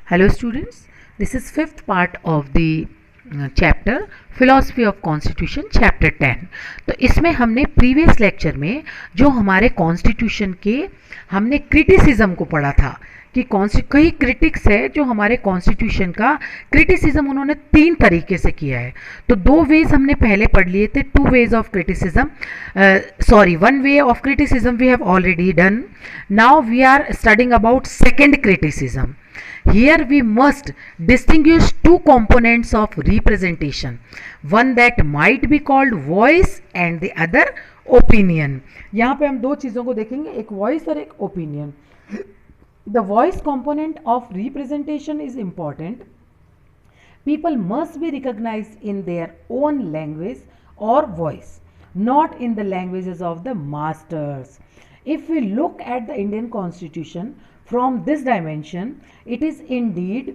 Hello students, this is fifth part of the chapter philosophy of constitution chapter 10। तो इसमें हमने previous lecture में जो हमारे कॉन्स्टिट्यूशन के हमने क्रिटिसिज्म को पढ़ा था कि कई क्रिटिक्स है जो हमारे कॉन्स्टिट्यूशन का क्रिटिसिज्म उन्होंने तीन तरीके से किया है। तो दो वेज हमने पहले पढ़ लिए थे, two ways of criticism, one way of criticism we have already done. Now we are studying about second criticism. Here we must distinguish two components of representation, one that might be called voice and the other opinion। यहाँ पे हम दो चीज़ों को देखेंगे, एक voice और एक opinion। The voice component of representation is important. People must be recognized in their own language or voice, not in the languages of the masters. If we look at the Indian Constitution from this dimension, it is indeed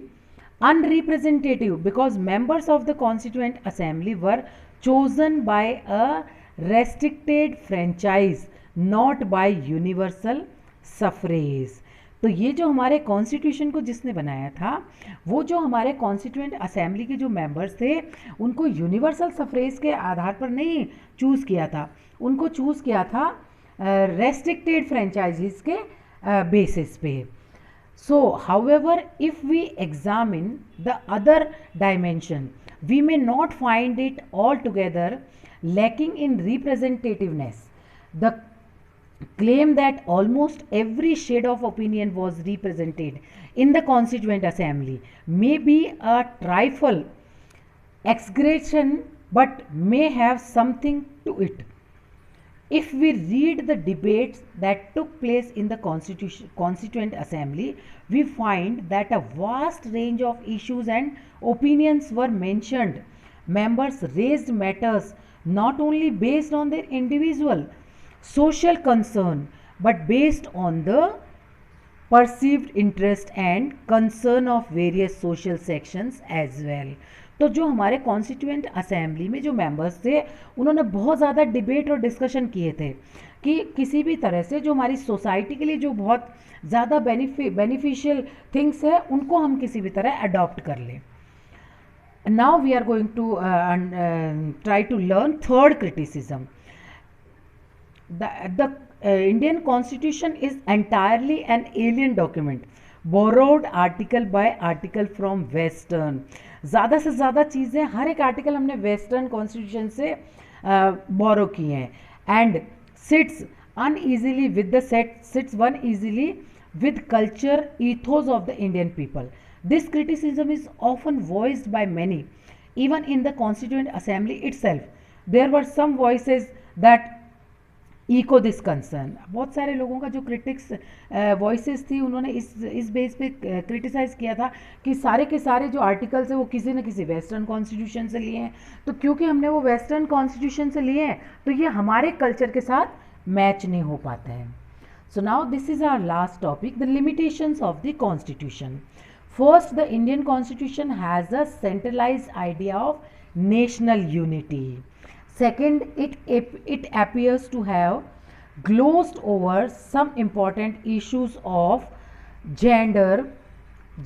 unrepresentative because members of the Constituent Assembly were chosen by a restricted franchise, not by universal suffrage। तो ये जो हमारे constitution को जिसने बनाया था, वो जो हमारे कॉन्स्टिट्यूएंट असेंबली के जो मेंबर्स थे, उनको यूनिवर्सल सफरेज के आधार पर नहीं चूज़ किया था, उनको चूज़ किया था रेस्ट्रिक्टेड फ्रेंचाइजीज के basis पे। So however, if we examine the other dimension, we may not find it altogether lacking in representativeness. The claim that almost every shade of opinion was represented in the Constituent Assembly may be a trifle exaggeration, but may have something to it. If we read the debates that took place in the Constituent Assembly, we find that a vast range of issues and opinions were mentioned. Members raised matters not only based on their individual social concern, but based on the perceived interest and concern of various social sections as well। तो जो हमारे constituent assembly में जो members थे, उन्होंने बहुत ज़्यादा debate और डिस्कशन किए थे कि किसी भी तरह से जो हमारी सोसाइटी के लिए जो बहुत ज़्यादा बेनिफिशियल थिंग्स है, उनको हम किसी भी तरह अडॉप्ट कर लें। Now we are going to try to learn third criticism. The Indian Constitution is entirely an alien document, borrowed article by article from Western। ज़्यादा से ज़्यादा चीज़ें, हर एक आर्टिकल हमने वेस्टर्न कॉन्स्टिट्यूशन से बोरो किए हैं। And sits uneasily with the sits one easily with culture ethos of the Indian people. This criticism is often voiced by many, even in the Constituent Assembly itself. There were some voices that echo this concern. बहुत सारे लोगों का जो critics voices थी, उन्होंने इस base पे criticise किया था कि सारे के सारे जो आर्टिकल्स हैं वो किसी न किसी वेस्टर्न कॉन्स्टिट्यूशन से लिए हैं। तो क्योंकि हमने वो वेस्टर्न कॉन्स्टिट्यूशन से लिए हैं, तो ये हमारे कल्चर के साथ मैच नहीं हो पाते हैं। So now this is our last topic, the limitations of the Constitution. First, the Indian Constitution has a centralised idea of national unity. Second, it appears to have glossed over some important issues of gender,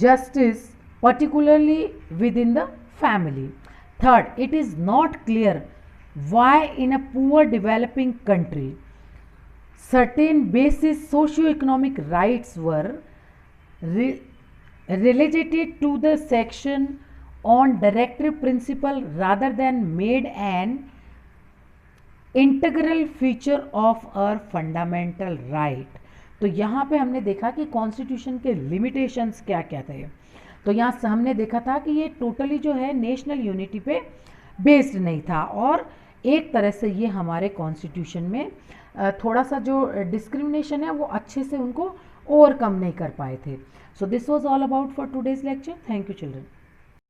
justice, particularly within the family. Third, it is not clear why in a poor developing country certain basic socio-economic rights were relegated to the section on directive principle rather than made an integral feature of our fundamental right. तो यहाँ पे हमने देखा कि constitution के limitations क्या क्या थे। तो यहाँ से हमने देखा था कि ये टोटली जो है नेशनल यूनिटी पे बेस्ड नहीं था, और एक तरह से ये हमारे कॉन्स्टिट्यूशन में थोड़ा सा जो डिस्क्रिमिनेशन है वो अच्छे से उनको ओवरकम नहीं कर पाए थे। So this was all about for today's lecture. Thank you children.